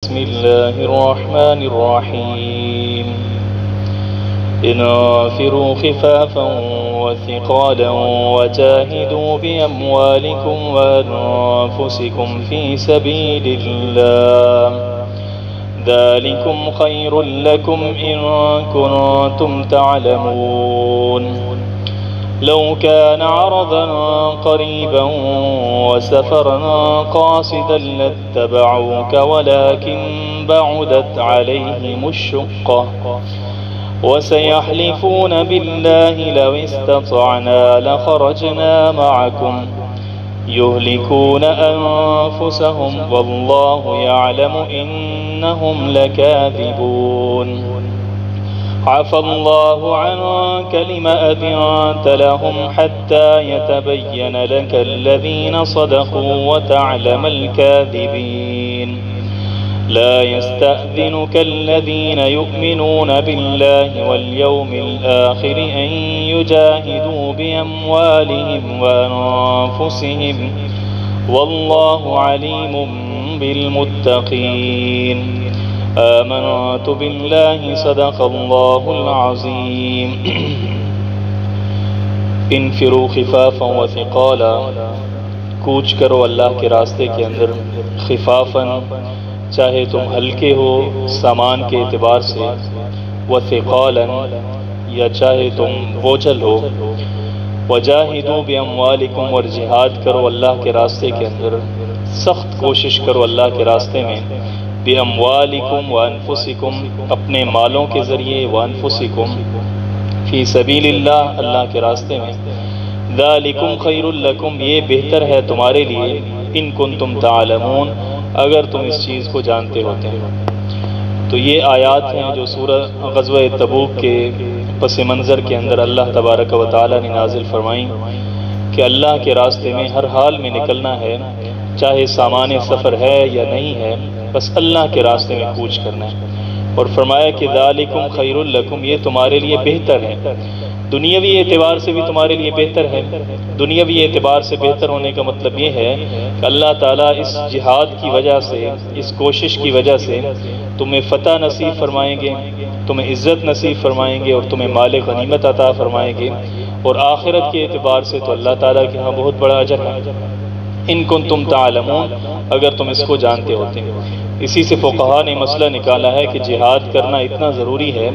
بسم الله الرحمن الرحيم انفروا خفافا وثقالا وجاهدوا بأموالكم وأنفسكم في سبيل الله ذلكم خير لكم إن كنتم تعلمون لو كان عرضا قريبا وسفرا قاصدا لاتبعوك ولكن بعدت عليهم الشقة وسيحلفون بالله لو استطعنا لخرجنا معكم يهلكون أنفسهم والله يعلم إنهم لكاذبون عفى الله عنك لما أذنت لهم حتى يتبين لك الذين صدقوا وتعلم الكاذبين لا يستأذنك الذين يؤمنون بالله واليوم الآخر أن يجاهدوا بأموالهم وأنفسهم والله عليم بالمتقين آمنت بالله صدق الله العظيم انفروا خفافا وثقالا کوچ کرو اللہ کے راستے کے اندر خفافا چاہے تم ہلکے ہو سامان کے اعتبار سے وثقالا یا چاہے تم بوجھل ہو وجاہدوا باموالکم اور جہاد کرو اللہ کے راستے کے اندر سخت کوشش کرو اللہ کے راستے میں باموالکم وانفسکم اپنے مالوں کے ذریعے وانفسکم فی سبیل اللہ اللہ کے راستے میں ذالکم خیر لکم یہ بہتر ہے تمہارے لیے ان کنتم تعلمون اگر تم اس چیز کو جانتے ہوتے ہیں۔ تو یہ آیات ہیں جو سورہ غزوہ تبوک کے پس منظر کے اندر اللہ تبارک و تعالی نے نازل فرمائیں کہ اللہ کے راستے میں ہر حال میں نکلنا ہے، چاہے سامان سفر ہے یا نہیں ہے، بس اللہ کے راستے میں کوچ کرنا ہے۔ اور فرمایا کہ ذالکم خیر لکم یہ تمہارے لیے بہتر ہے، دنیاوی اعتبار سے بھی تمہارے لیے بہتر ہے۔ دنیاوی اعتبار سے بہتر ہونے کا مطلب یہ ہے کہ اللہ تعالیٰ اس جہاد کی وجہ سے، اس کوشش کی وجہ سے تمہیں فتح نصیب فرمائیں گے، تمہیں عزت نصیب فرمائیں گے اور تمہیں مال غنیمت عطا فرمائیں گے، اور آخرت کے اعتبار سے تو اللہ تعالیٰ کے ہاں بہت بڑا اجر ہے ان کنتم تعلمون اگر تم اس کو جانتے ہوتے ہیں۔ اسی سے فقہاء نے مسئلہ نکالا ہے کہ جہاد کرنا اتنا ضروری ہے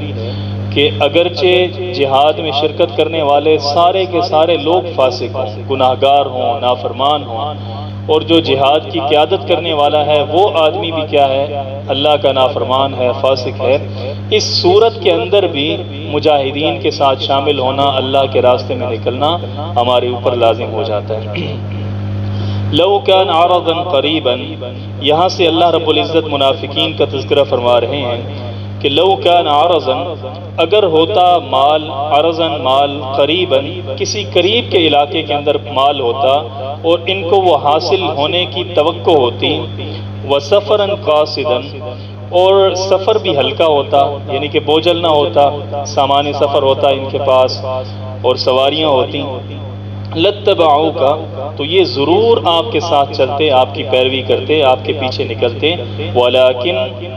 کہ اگرچہ جہاد میں شرکت کرنے والے سارے کے سارے لوگ فاسق ہوں، گناہگار ہوں، نافرمان ہوں، اور جو جہاد کی قیادت کرنے والا ہے وہ آدمی بھی کیا ہے، اللہ کا نافرمان ہے، فاسق ہے، اس صورت کے اندر بھی مجاہدین کے ساتھ شامل ہونا، اللہ کے راستے میں نکلنا ہمارے اوپر لازم ہو جاتا ہے۔ لو کان عرضا قریبا یہاں سے اللہ رب العزت منافقین کا تذکرہ فرما رہے ہیں کہ لو کان عرضا اگر ہوتا مال، عرضا مال، قریبا کسی قریب کے علاقے کے اندر مال ہوتا اور ان کو وہ حاصل ہونے کی توقع ہوتی، وسفرا قاصدا اور سفر بھی ہلکا ہوتا یعنی کہ بوجھل نہ ہوتا، سامان سفر ہوتا ان کے پاس اور سواریاں ہوتی، لاتبعوک تو یہ ضرور آپ کے ساتھ چلتے، آپ کی پیروی کرتے، آپ کے پیچھے نکلتے، ولیکن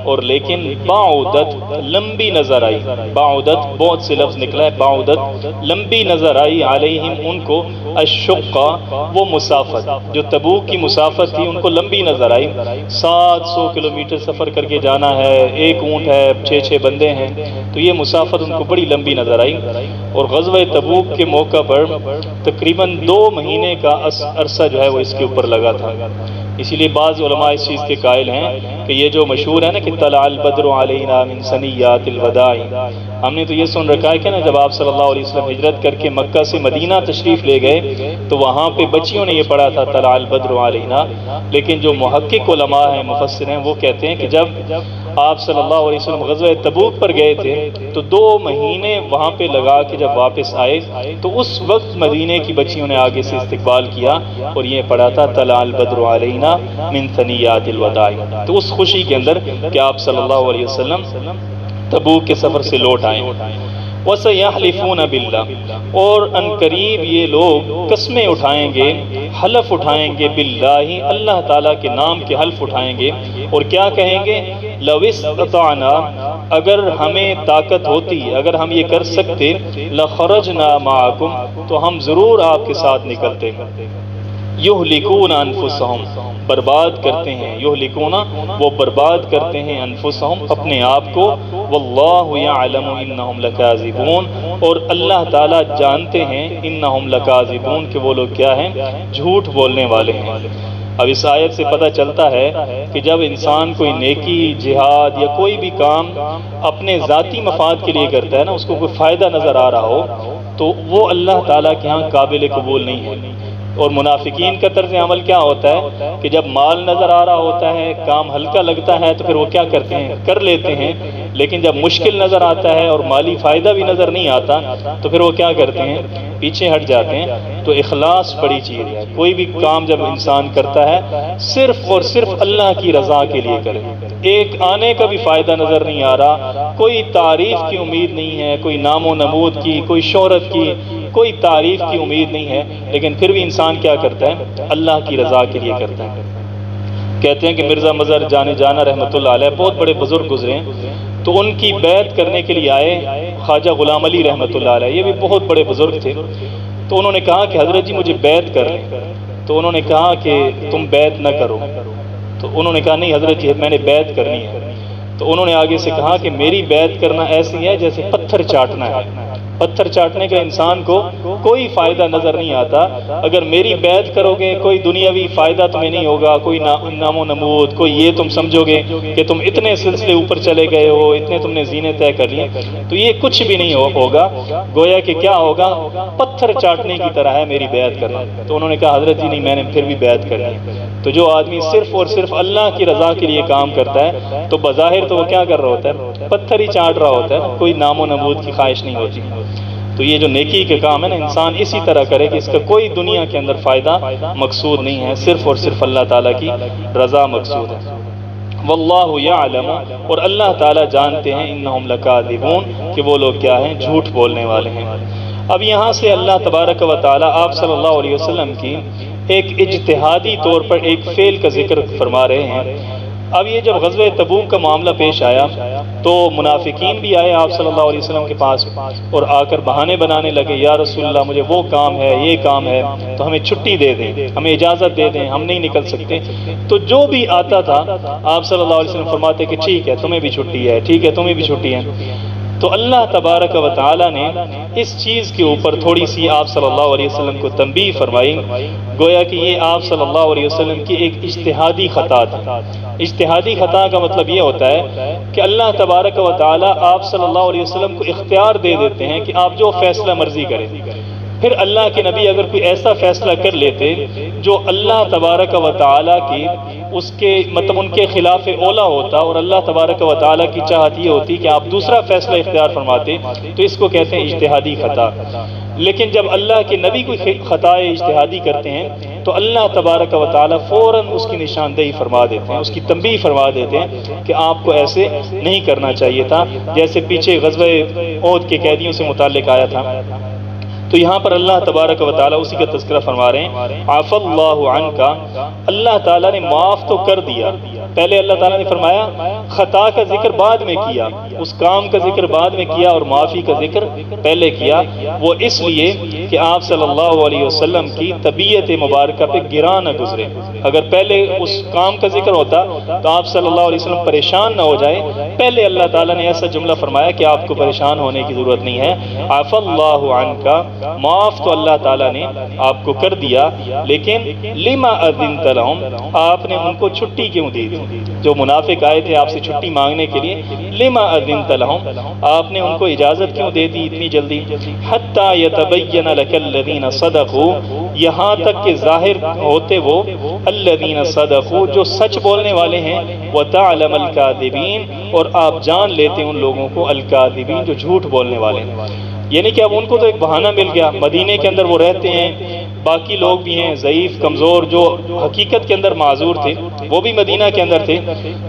اور لیکن بعدت لمبی نظر آئی، بعدت بہت سے لفظ نکلا ہے، بعدت لمبی نظر آئی علیہم ان کو، الشقہ وہ مسافت جو تبوک کی مسافت تھی ان کو لمبی نظر آئی، 700 کلومیٹر سفر کر کے جانا ہے، ایک اونٹ ہے، 6 بندے ہیں، تو یہ مسافت ان کو بڑی لمبی نظر آئی۔ اور غزوہ تبوک کے موقع پر تقریباً 2 مہینے کا عرصہ جو ہے وہ اس کے اوپر لگا تھا، اسی لیے بعض علماء اس چیز کے قائل ہیں کہ یہ جو مشہور ہے نا کہ طلع البدر علینا من ثنیات الوداع، ہم نے تو یہ سن رکھا ہے کہ نا جب آپ صلی اللہ علیہ وسلم ہجرت کر کے مکہ سے مدینہ تشریف لے گئے تو وہاں پہ بچیوں نے یہ پڑھا تھا طلع البدر علینا، لیکن جو محقق علماء ہیں، مفسر ہیں، وہ کہتے ہیں کہ جب آپ صلی اللہ علیہ وسلم غزوہ تبوک پر گئے تھے تو 2 مہینے وہاں پہ لگا کے جب واپس آئے تو اس وقت مدینے کی بچیوں نے آگے سے استقبال کیا اور یہ پڑھا تھا طلع البدر علینا من ثنیات الوداع، تو اس خوشی کے اندر کہ آپ صلی اللہ علیہ وسلم تبوک کے سفر سے لوٹ آئے۔ وَسَيَحْلِفُونَ بِاللَّهِ، اور ان قریب یہ لوگ قسمیں اٹھائیں گے، حلف اٹھائیں گے، باللہ اللہ تعالیٰ کے نام کے حلف اٹھائیں گے، اور کیا کہیں گے؟ لَوِ اسْتَطَعْنَا، اگر ہمیں طاقت ہوتی، اگر ہم یہ کر سکتے، لَخَرَجْنَا مَعَكُمْ، تو ہم ضرور آپ کے ساتھ نکلتے۔ یہلکون انفسہم، برباد کرتے ہیں، یہلکون وہ برباد کرتے ہیں، انفسہم اپنے آپ کو، واللہ یعلم انہم لکاذبون، اور اللہ تعالیٰ جانتے ہیں، انہم لکاذبون کہ وہ لوگ کیا ہیں؟ جھوٹ بولنے والے ہیں۔ اب اس آیت سے پتہ چلتا ہے کہ جب انسان کوئی نیکی، جہاد یا کوئی بھی کام اپنے ذاتی مفاد کے لیے کرتا ہے نا، اس کو کوئی فائدہ نظر آ رہا ہو تو وہ اللہ تعالیٰ کے ہاں قابل قبول نہیں ہے۔ اور منافقین کا طرز عمل کیا ہوتا ہے کہ جب مال نظر آ رہا ہوتا ہے، کام ہلکا لگتا ہے، تو پھر وہ کیا کرتے ہیں؟ کر لیتے ہیں، لیکن جب مشکل نظر آتا ہے اور مالی فائدہ بھی نظر نہیں آتا تو پھر وہ کیا کرتے ہیں؟ پیچھے ہٹ جاتے ہیں۔ تو اخلاص بڑی چیز ہے، کوئی بھی کام جب انسان کرتا ہے صرف اور صرف اللہ کی رضا کے لیے کرے، ایک آنے کا بھی فائدہ نظر نہیں آ رہا، کوئی تعریف کی امید نہیں ہے، کوئی نام و نمود کی، کوئی شہرت کی، کوئی تعریف کی امید نہیں ہے، لیکن پھر بھی انسان کیا کرتا ہے؟ اللہ کی رضا کے لیے کرتا ہے۔ کہتے ہیں کہ مرزا مظہر جانے جانا رحمۃ اللہ علیہ بہت بڑے بزرگ گزرے ہیں، تو ان کی بیعت کرنے کے لیے آئے خواجہ غلام علی رحمۃ اللہ علیہ، یہ بھی بہت بڑے بزرگ تھے۔ تو انہوں نے کہا کہ حضرت جی مجھے بیعت کر لیں، تو انہوں نے کہا کہ تم بیعت نہ کرو، تو انہوں نے کہا نہیں حضرت جی میں نے بیعت کرنی ہے۔ تو انہوں نے آگے سے کہا کہ میری بیعت کرنا ایسی ہے جیسے پتھر چاٹنا ہے، پتھر چاٹنے کا انسان کو کوئی فائدہ نظر نہیں آتا، اگر میری بیعت کرو گے کوئی دنیاوی فائدہ تمہیں نہیں ہوگا، کوئی نام و نمود، کوئی یہ تم سمجھو گے کہ تم اتنے سلسلے اوپر چلے گئے ہو، اتنے تم نے زینے طے کر لیے، تو یہ کچھ بھی نہیں ہوگا، گویا کہ کیا ہوگا؟ پتھر چاٹنے کی طرح ہے میری بیعت کرنا۔ تو انہوں نے کہا حضرت جی نہیں میں نے پھر بھی بیعت کرنی ہے۔ تو جو آدمی صرف اور صرف اللہ کی رضا کے لیے کام کرتا ہے تو بظاہر تو وہ کیا کر رہا ہوتا ہے؟ پتھر ہی چاٹ رہا ہوتا ہے، کوئی نام و نمود کی خواہش نہیں ہوتی۔ تو یہ جو نیکی کے کام ہے نا، انسان اسی طرح کرے کہ اس کا کوئی دنیا کے اندر فائدہ مقصود نہیں ہے، صرف اور صرف اللہ تعالیٰ کی رضا مقصود ہے۔ واللہ یعلم، اور اللہ تعالیٰ جانتے ہیں، انہم لکاذبون کہ وہ لوگ کیا ہیں؟ جھوٹ بولنے والے ہیں۔ اب یہاں سے اللہ تبارک و تعالیٰ آپ صلی اللہ علیہ وسلم کی ایک اجتہادی طور پر ایک فعل کا ذکر فرما رہے ہیں۔ اب یہ جب غزوہ تبوک کا معاملہ پیش آیا تو منافقین بھی آئے آپ صلی اللہ علیہ وسلم کے پاس اور آ کر بہانے بنانے لگے، یا رسول اللہ مجھے وہ کام ہے، یہ کام ہے، تو ہمیں چھٹی دے دیں، ہمیں اجازت دے دیں، ہم نہیں نکل سکتے۔ تو جو بھی آتا تھا آپ صلی اللہ علیہ وسلم فرماتے کہ ٹھیک ہے تمہیں بھی چھٹی ہے، ٹھیک ہے تمہیں بھی چھٹی ہے۔ تو اللہ تبارک و تعالیٰ نے اس چیز کے اوپر تھوڑی سی آپ صلی اللہ علیہ وسلم کو تنبیہ فرمائی، گویا کہ یہ آپ صلی اللہ علیہ وسلم کی ایک اجتہادی خطا تھی۔ اجتہادی خطا کا مطلب یہ ہوتا ہے کہ اللہ تبارک و تعالیٰ آپ صلی اللہ علیہ وسلم کو اختیار دے دیتے ہیں کہ آپ جو فیصلہ مرضی کریں، پھر اللہ کے نبی اگر کوئی ایسا فیصلہ کر لیتے جو اللہ تبارک و تعالیٰ کی اس کے مطلب ان کے خلاف اولا ہوتا اور اللہ تبارک و تعالیٰ کی چاہت یہ ہوتی کہ آپ دوسرا فیصلہ اختیار فرماتے، تو اس کو کہتے ہیں اجتہادی خطا۔ لیکن جب اللہ کے نبی کوئی خطا اجتہادی کرتے ہیں تو اللہ تبارک و تعالیٰ فوراً اس کی نشاندہی فرما دیتے ہیں، اس کی تنبیہ فرما دیتے ہیں کہ آپ کو ایسے نہیں کرنا چاہیے تھا، جیسے پیچھے غزوہ احد کے قیدیوں سے متعلق آیا تھا۔ تو یہاں پر اللہ تبارک و تعالیٰ اسی کا تذکرہ فرما رہے ہیں، عفا اللہ عنک، اللہ تعالیٰ نے معاف تو کر دیا۔ پہلے اللہ تعالیٰ نے فرمایا خطا کا ذکر بعد میں کیا، اس کام کا ذکر بعد میں کیا اور معافی کا ذکر پہلے کیا، وہ اس لیے کہ آپ صلی اللہ علیہ وسلم کی طبیعت مبارکہ پہ گراں نہ گزرے۔ اگر پہلے اس کام کا ذکر ہوتا تو آپ صلی اللہ علیہ وسلم پریشان نہ ہو جائے، پہلے اللہ تعالیٰ نے ایسا جملہ فرمایا کہ آپ کو پریشان ہونے کی ضرورت نہیں ہے، عفا اللہ عنک، معاف تو اللہ تعالیٰ نے آپ کو کر دیا، لیکن لما اذنت لهم، آپ نے ان کو چھٹی کیوں دی تھی؟ جو منافق آئے تھے آپ سے چھٹی مانگنے کے لیے، لما اذنت لهم، آپ نے ان کو اجازت کیوں دے دی اتنی جلدی؟ حتی یتبین لک الذین صدقوا، یہاں تک کہ ظاہر ہوتے وہ الذین صدقوا جو سچ بولنے والے ہیں، وتعلم الکاذبین، اور آپ جان لیتے ان لوگوں کو الکاذبین جو جھوٹ بولنے والے ہیں۔ یعنی کہ اب ان کو تو ایک بہانہ مل گیا، مدینے کے اندر وہ رہتے ہیں، باقی لوگ بھی ہیں ضعیف کمزور جو حقیقت کے اندر معذور تھے، وہ بھی مدینہ کے اندر تھے۔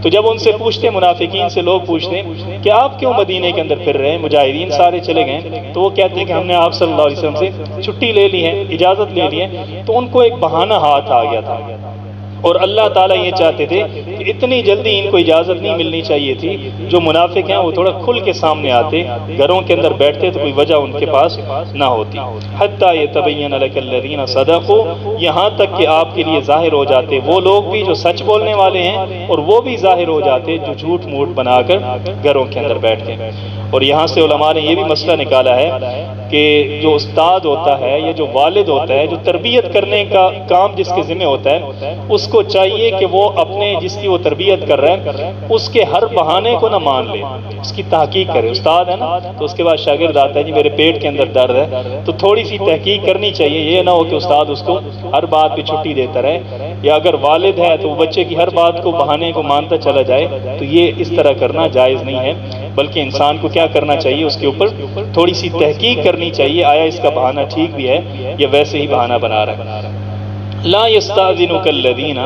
تو جب ان سے پوچھتے، منافقین سے لوگ پوچھتے کہ آپ کیوں مدینہ کے اندر پھر رہے ہیں، مجاہدین سارے چلے گئے، تو وہ کہتے ہیں کہ ہم نے آپ صلی اللہ علیہ وسلم سے چھٹی لے لی ہے، اجازت لے لی ہے۔ تو ان کو ایک بہانہ ہاتھ آ گیا تھا، اور اللہ تعالیٰ یہ چاہتے تھے کہ اتنی جلدی ان کو اجازت نہیں ملنی چاہیے تھی۔ جو منافق ہیں وہ تھوڑا کھل کے سامنے آتے، گھروں کے اندر بیٹھتے تو کوئی وجہ ان کے پاس نہ ہوتی۔ حتیٰ یتبین لک الذین صدقوا، یہاں تک کہ آپ کے لیے ظاہر ہو جاتے وہ لوگ بھی جو سچ بولنے والے ہیں، اور وہ بھی ظاہر ہو جاتے جو جھوٹ موٹ بنا کر گھروں کے اندر بیٹھ کے۔ اور یہاں سے علماء نے یہ بھی مسئلہ نکالا ہے کہ جو استاد ہوتا ہے یا جو والد ہوتا ہے، جو تربیت کرنے کا کام جس کے ذمہ ہوتا ہے، اس کو چاہیے کہ وہ اپنے جس کی وہ تربیت کر رہا ہے اس کے ہر بہانے کو نہ مان لے، اس کی تحقیق کرے۔ استاد ہے نا، تو اس کے بعد شاگرد آتا ہے جی میرے پیٹ کے اندر درد ہے، تو تھوڑی سی تحقیق کرنی چاہیے، یہ نہ ہو کہ استاد اس کو ہر بات پہ چھٹی دیتا رہے، یا اگر والد ہے تو وہ بچے کی ہر بات کو بہانے کو مانتا چلا جائے، تو یہ اس طرح کرنا جائز نہیں ہے، بلکہ انسان کو کیا کرنا چاہیے، اس کے اوپر تھوڑی سی تحقیق کرنی چاہیے، آیا اس کا بہانہ ٹھیک بھی ہے یا ویسے ہی بہانہ بنا رہا ہے۔ لا یستاذنک الذین،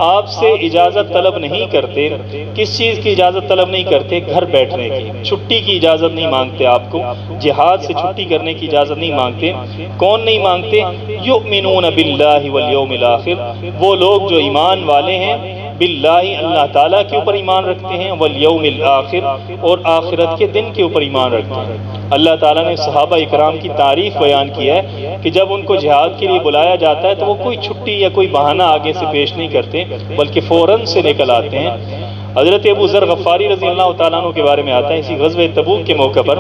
آپ سے اجازت طلب نہیں کرتے، کس چیز کی اجازت طلب نہیں کرتے؟ گھر بیٹھنے کی، چھٹی کی اجازت نہیں مانگتے آپ کو، جہاد سے چھٹی کرنے کی اجازت نہیں مانگتے۔ کون نہیں مانگتے؟ یؤمنون باللہ والیوم الآخر، وہ لوگ جو ایمان والے ہیں، باللہ اللہ تعالیٰ کے اوپر ایمان رکھتے ہیں، والیوم الآخر اور آخرت کے دن کے اوپر ایمان رکھتے ہیں۔ اللہ تعالیٰ نے صحابہ اکرام کی تعریف بیان کی ہے کہ جب ان کو جہاد کے لیے بلایا جاتا ہے تو وہ کوئی چھٹی یا کوئی بہانہ آگے سے پیش نہیں کرتے، بلکہ فوراً سے نکل آتے ہیں۔ حضرت ابو ذر غفاری رضی اللہ تعالیٰ عنہ کے بارے میں آتا ہے اسی غزوہ تبوک کے موقع پر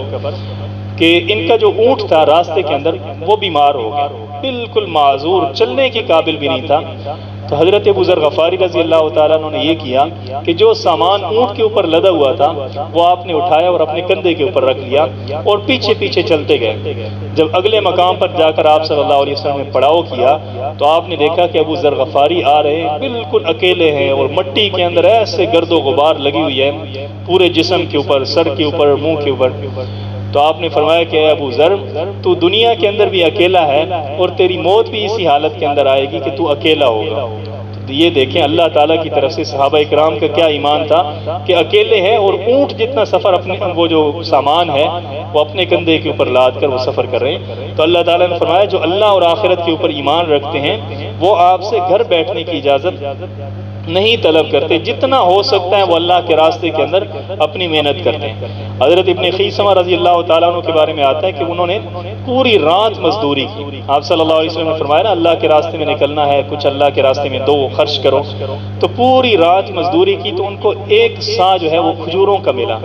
کہ ان کا جو اونٹ تھا راستے کے اندر وہ بیمار ہو گیا، بالکل معذور، چلنے کے قابل بھی نہیں تھا۔ تو حضرت ابو ذر غفاری رضی اللہ تعالیٰ عنہ نے یہ کیا کہ جو سامان اونٹ کے اوپر لدا ہوا تھا وہ آپ نے اٹھایا اور اپنے کندھے کے اوپر رکھ لیا اور پیچھے پیچھے چلتے گئے۔ جب اگلے مقام پر جا کر آپ صلی اللہ علیہ وسلم نے پڑاؤ کیا تو آپ نے دیکھا کہ ابو ذر غفاری آ رہے ہیں، بالکل اکیلے ہیں، اور مٹی کے اندر ایسے گرد و غبار لگی ہوئی ہے پورے جسم کے اوپر، سر کے اوپر، منہ کے اوپر۔ تو آپ نے فرمایا کہ اے ابو ذر، تو دنیا کے اندر بھی اکیلا ہے اور تیری موت بھی اسی حالت کے اندر آئے گی کہ تو اکیلا ہوگا۔ تو یہ دیکھیں اللہ تعالیٰ کی طرف سے صحابہ اکرام کا کیا ایمان تھا کہ اکیلے ہیں اور اونٹ جتنا سفر اپنے وہ جو سامان ہے وہ اپنے کندھے کے اوپر لاد کر وہ سفر کر رہے ہیں۔ تو اللہ تعالیٰ نے فرمایا جو اللہ اور آخرت کے اوپر ایمان رکھتے ہیں وہ آپ سے گھر بیٹھنے کی اجازت نہیں طلب کرتے، جتنا ہو سکتا ہے وہ اللہ کے راستے کے اندر اپنی محنت کرتے ہیں۔ حضرت ابن خیثمہ رضی اللہ تعالیٰ عنہ کے بارے میں آتا ہے کہ انہوں نے پوری رات مزدوری کی۔ آپ صلی اللہ علیہ وسلم نے فرمایا نا اللہ کے راستے میں نکلنا ہے، کچھ اللہ کے راستے میں دو، خرچ کرو، تو پوری رات مزدوری کی تو ان کو ایک سا جو ہے وہ کھجوروں کا ملا۔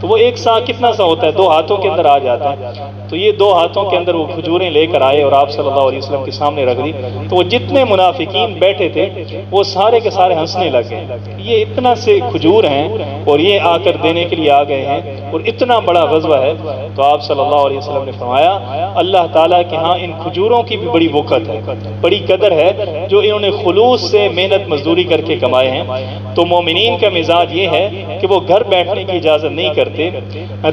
تو وہ ایک سا کتنا سا ہوتا ہے؟ 2 ہاتھوں کے اندر آ جاتا ہے۔ تو یہ 2 ہاتھوں کے اندر وہ کھجوریں لے کر آئے اور آپ صلی اللہ علیہ وسلم کے سامنے رکھ دی، تو وہ جتنے منافقین بیٹھے تھے وہ سارے کے سارے ہنسنے لگ گئے، یہ اتنا سے کھجور ہیں اور یہ آ کر دینے کے لیے آ گئے ہیں اور اتنا بڑا غزوہ ہے۔ تو آپ صلی اللہ علیہ وسلم نے فرمایا اللہ تعالیٰ کے ہاں ان کھجوروں کی بھی بڑی وقت ہے، بڑی قدر ہے جو انہوں نے خلوص سے محنت مزدوری کر کے کمائے ہیں۔ تو مومنین کا مزاج یہ ہے کہ وہ گھر بیٹھنے کی اجازت نہیں کرتے،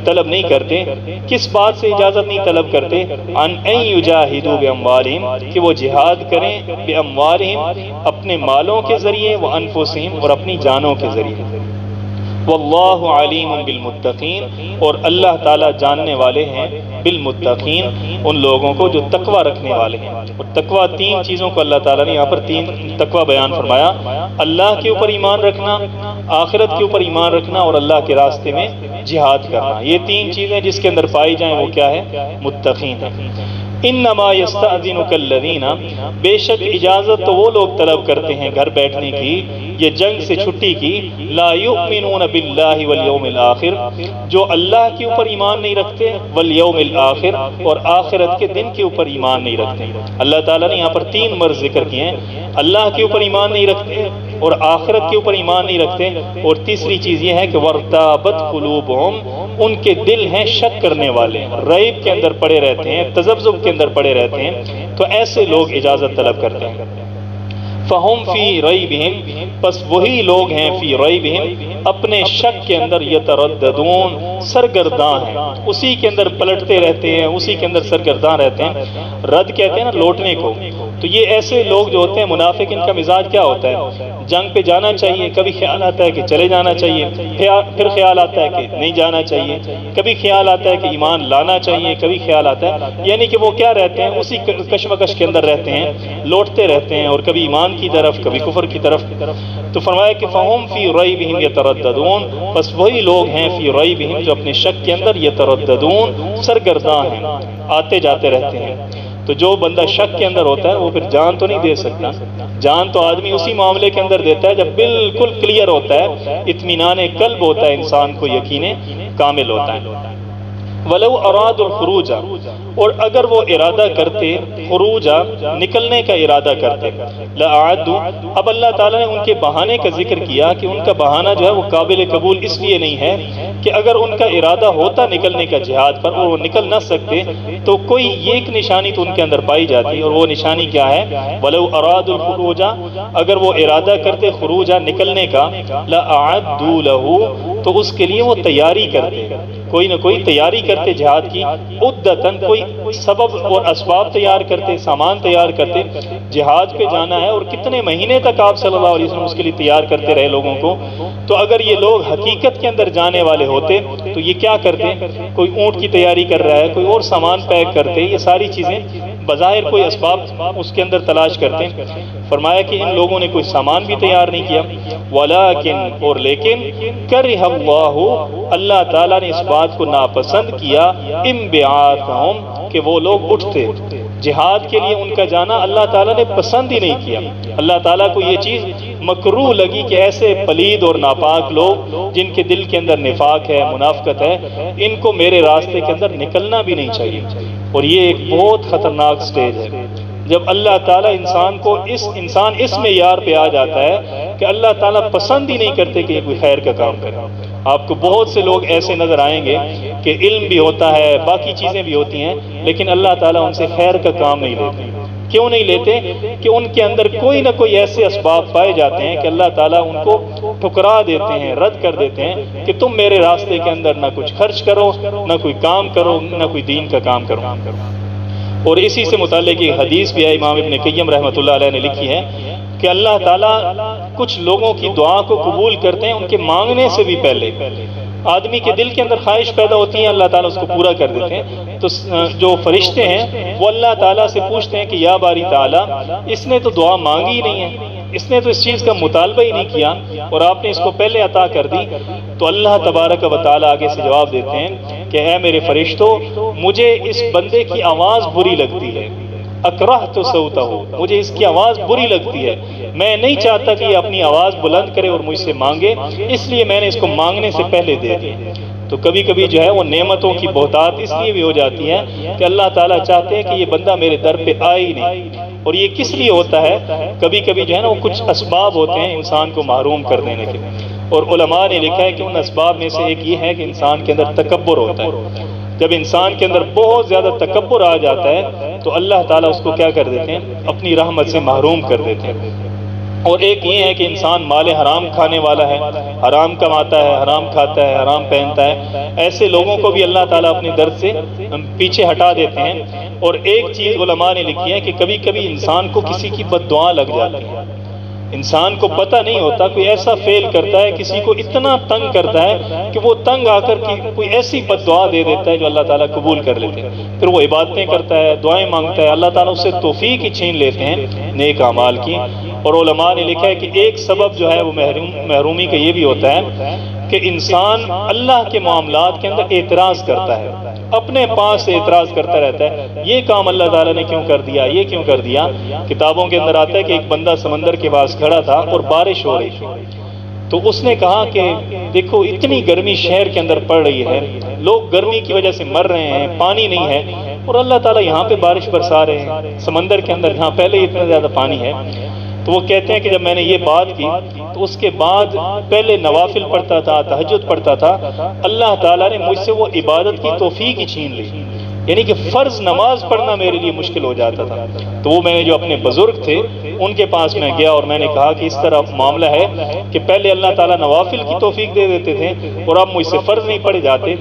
طلب نہیں کرتے۔ کس بات سے اجازت نہیں طلب کرتے؟ ان یجاہدوا باموالہم، کہ وہ جہاد کریں، باموالہم اپنے مالوں کے ذریعے، وانفسہم اور اپنی جانوں کے ذریعے۔ واللہ علیم بالمتقین، اور اللہ تعالیٰ جاننے والے ہیں بالمتقین، ان لوگوں کو جو تقوی رکھنے والے ہیں۔ اور تقوی 3 چیزوں کو اللہ تعالیٰ نے یہاں پر 3 تقوی بیان فرمایا، اللہ کے اوپر ایمان رکھنا، آخرت کے اوپر ایمان رکھنا اور اللہ کے راستے میں جہاد کرنا۔ یہ 3 چیزیں جس کے اندر پائی جائیں وہ کیا ہے؟ متقین ہے۔ انما یستأذنک الذین، بے شک اجازت تو وہ لوگ طلب کرتے ہیں گھر بیٹھنے کی، یہ جنگ سے چھٹی کی، لا یؤمنون باللہ والیوم الآخر، جو اللہ کے اوپر ایمان نہیں رکھتے، والیوم الآخر اور آخرت کے دن کے اوپر ایمان نہیں رکھتے۔ اللہ تعالیٰ نے یہاں پر 3 مرض ذکر کیے ہیں، اللہ کے اوپر ایمان نہیں رکھتے اور آخرت کے اوپر ایمان نہیں رکھتے، اور تیسری چیز یہ ہے کہ وارتابت قلوبہم، ان کے دل ہیں شک کرنے والے، ریب کے اندر پڑے رہتے ہیں، تذبذب کے اندر پڑے رہتے ہیں، تو ایسے لوگ اجازت طلب کرتے ہیں۔ فہم فی ریبہم، پس وہی لوگ ہیں فی ریبہم اپنے شک کے اندر یترددون سرگرداں ہیں، اسی کے اندر پلٹتے رہتے ہیں، اسی کے اندر سرگرداں رہتے ہیں۔ رد کہتے ہیں نا لوٹنے کو، تو یہ ایسے لوگ جو ہوتے ہیں منافق، ان کا مزاج کیا ہوتا ہے؟ جنگ پہ جانا چاہیے، کبھی خیال آتا ہے کہ چلے جانا چاہیے، پھر خیال آتا ہے کہ نہیں جانا چاہیے، کبھی خیال آتا ہے کہ ایمان لانا چاہیے، کبھی خیال آتا ہے، یعنی کہ وہ کیا رہتے ہیں؟ اسی کشمکش کے اندر رہتے ہیں، لوٹتے رہتے ہیں، اور کبھی ایمان کی طرف کبھی کفر کی طرف۔ تو فرمایا کہ فَهُمْ فِي رَيْبِهِمْ يَتَرَدَّدُونَ، بس وہی لوگ ہیں فی ریبہم جو اپنے شک کے اندر یترددون سرگرداں ہیں، آتے جاتے رہتے ہیں۔ تو جو بندہ شک کے اندر ہوتا ہے وہ پھر جان تو نہیں دے سکتا، جان تو آدمی اسی معاملے کے اندر دیتا ہے جب بالکل کلیئر ہوتا ہے، اطمینان قلب ہوتا ہے، انسان کو یقین کامل ہوتا ہے۔ وَلَوْ أَرَادُوا الْخُرُوجَ، اور اگر وہ ارادہ کرتے، خروج نکلنے کا ارادہ کرتے، لَأَعَدُّوا، اب اللہ تعالیٰ نے ان کے بہانے کا ذکر کیا کہ ان کا بہانہ جو ہے وہ قابل قبول اس لیے نہیں ہے کہ اگر ان کا ارادہ ہوتا نکلنے کا جہاد پر اور وہ نکل نہ سکتے تو کوئی ایک نشانی تو ان کے اندر پائی جاتی، اور وہ نشانی کیا ہے؟ وَلَوْ أَرَادُوا الْخُرُوجَ، اگر وہ ارادہ کرتے خروج نکلنے کا، لَأَعَدُّوا لَهُ، تو اس کے لیے وہ تیاری کرتے، کوئی نہ کوئی تیاری کرتے جہاد کی، عدتاً کوئی سبب اور اسباب تیار کرتے، سامان تیار کرتے، جہاد پہ جانا ہے اور کتنے مہینے تک آپ صلی اللہ علیہ وسلم اس کے لیے تیار کرتے رہے لوگوں کو۔ تو اگر یہ لوگ حقیقت کے اندر جانے والے ہوتے تو یہ کیا کرتے؟ کوئی اونٹ کی تیاری کر رہا ہے، کوئی اور سامان پیک کرتے، یہ ساری چیزیں بظاہر کوئی اسباب اس کے اندر تلاش کرتے۔ فرمایا کہ ان لوگوں نے کوئی سامان بھی تیار نہیں کیا، وَلَٰكِن، اور لیکن، کَرِہَ اللَّهُ، اللہ تعالیٰ نے اس بات کو ناپسند کیا، انبعاثہم، کہ وہ لوگ اٹھتے، جہاد کے لیے ان کا جانا اللہ تعالیٰ نے پسند ہی نہیں کیا۔ اللہ تعالیٰ کو یہ چیز مکروہ لگی کہ ایسے پلید اور ناپاک لوگ جن کے دل کے اندر نفاق ہے، منافقت ہے، ان کو میرے راستے کے اندر نکلنا بھی نہیں چاہیے۔ اور یہ ایک بہت خطرناک سٹیج ہے جب اللہ تعالیٰ انسان اس معیار پہ آ جاتا ہے کہ اللہ تعالیٰ پسند ہی نہیں کرتے کہ یہ کوئی خیر کا کام کرے۔ آپ کو بہت سے لوگ ایسے نظر آئیں گے کہ علم بھی ہوتا ہے، باقی چیزیں بھی ہوتی ہیں، لیکن اللہ تعالیٰ ان سے خیر کا کام نہیں لیتے۔ کیوں نہیں لیتے؟ کہ ان کے اندر کوئی نہ کوئی ایسے اسباب پائے جاتے ہیں کہ اللہ تعالیٰ ان کو ٹھکرا دیتے ہیں، رد کر دیتے ہیں کہ تم میرے راستے کے اندر نہ کچھ خرچ کرو، نہ کوئی کام کرو، نہ کوئی دین کا کام کرو۔ اور اسی سے متعلق ایک حدیث بھی ہے، امام ابن قیم رحمۃ اللہ علیہ نے لکھی ہے کہ اللہ تعالیٰ کچھ لوگوں کی دعا کو قبول کرتے ہیں ان کے مانگنے سے بھی پہلے۔ آدمی کے دل کے اندر خواہش پیدا ہوتی ہے، اللہ تعالیٰ اس کو پورا کر دیتے ہیں۔ تو جو فرشتے ہیں وہ اللہ تعالیٰ سے پوچھتے ہیں کہ یا باری تعالیٰ، اس نے تو دعا مانگی ہی نہیں ہے، اس نے تو اس چیز کا مطالبہ ہی نہیں کیا اور آپ نے اس کو پہلے عطا کر دی۔ تو اللہ تبارک و تعالیٰ آگے سے جواب دیتے ہیں کہ اے میرے فرشتوں، مجھے اس بندے کی آواز بری لگتی ہے، اکرہت صوتہ، مجھے اس کی آواز بری لگتی ہے، میں نہیں چاہتا کہ یہ اپنی آواز بلند کرے اور مجھ سے مانگے، اس لیے میں نے اس کو مانگنے سے پہلے دے دی۔ تو کبھی کبھی جو ہے وہ نعمتوں کی بہتات اس لیے بھی ہو جاتی ہیں کہ اللہ تعالیٰ چاہتے ہیں کہ یہ بندہ میرے در پہ آئے ہی نہیں۔ اور یہ کس لیے ہوتا ہے؟ کبھی کبھی جو ہے نا وہ کچھ اسباب ہوتے ہیں انسان کو محروم کر دینے کے، اور علماء نے لکھا ہے کہ ان اسباب میں سے ایک یہ ہے کہ انسان کے اندر تکبر ہوتا ہے۔ جب انسان کے اندر بہت زیادہ تکبر آ جاتا ہے تو اللہ تعالیٰ اس کو کیا کر دیتے ہیں؟ اپنی رحمت سے محروم کر دیتے ہیں۔ اور ایک یہ ہے کہ انسان مال حرام کھانے والا ہے، حرام کماتا ہے، حرام کھاتا ہے، حرام پہنتا ہے، ایسے لوگوں کو بھی اللہ تعالیٰ اپنے در سے پیچھے ہٹا دیتے ہیں۔ اور ایک چیز علماء نے لکھی ہے کہ کبھی کبھی انسان کو کسی کی بد دعا لگ جاتی ہے، انسان کو پتہ نہیں ہوتا، کوئی ایسا فعل کرتا ہے، کسی کو اتنا تنگ کرتا ہے کہ وہ تنگ آ کر کوئی ایسی بد دعا دے دیتا ہے جو اللہ تعالیٰ قبول کر لیتے ہیں، پھر وہ عبادتیں کرتا ہے، دعائیں مانگتا ہے، اللہ تعالیٰ اس سے توفیق ہی چھین لیتے ہیں نیک اعمال کی۔ اور علماء نے لکھا ہے کہ ایک سبب جو ہے وہ محرومی کا یہ بھی ہوتا ہے کہ انسان اللہ کے معاملات کے اندر اعتراض کرتا ہے، اپنے پاس سے اعتراض کرتا رہتا ہے، یہ کام اللہ تعالیٰ نے کیوں کر دیا، یہ کیوں کر دیا۔ کتابوں کے اندر آتا ہے کہ ایک بندہ سمندر کے پاس کھڑا تھا اور بارش ہو رہی تھی، تو اس نے کہا کہ دیکھو اتنی گرمی شہر کے اندر پڑ رہی ہے، لوگ گرمی کی وجہ سے مر رہے ہیں، پانی نہیں ہے، اور اللہ تعالیٰ یہاں پہ بارش برسا رہے ہیں، سمندر کے اندر جہاں پہلے اتنا زیادہ پانی ہے۔ تو وہ کہتے ہیں کہ جب میں نے یہ بات کی تو اس کے بعد پہلے نوافل پڑھتا تھا، تہجد پڑھتا تھا، اللہ تعالیٰ نے مجھ سے وہ عبادت کی توفیق ہی چھین لی، یعنی کہ فرض نماز پڑھنا میرے لیے مشکل ہو جاتا تھا۔ تو وہ میں نے جو اپنے بزرگ تھے ان کے پاس میں گیا اور میں نے کہا کہ اس طرح معاملہ ہے کہ پہلے اللہ تعالیٰ نوافل کی توفیق دے دیتے تھے اور اب مجھ سے فرض نہیں پڑے جاتے.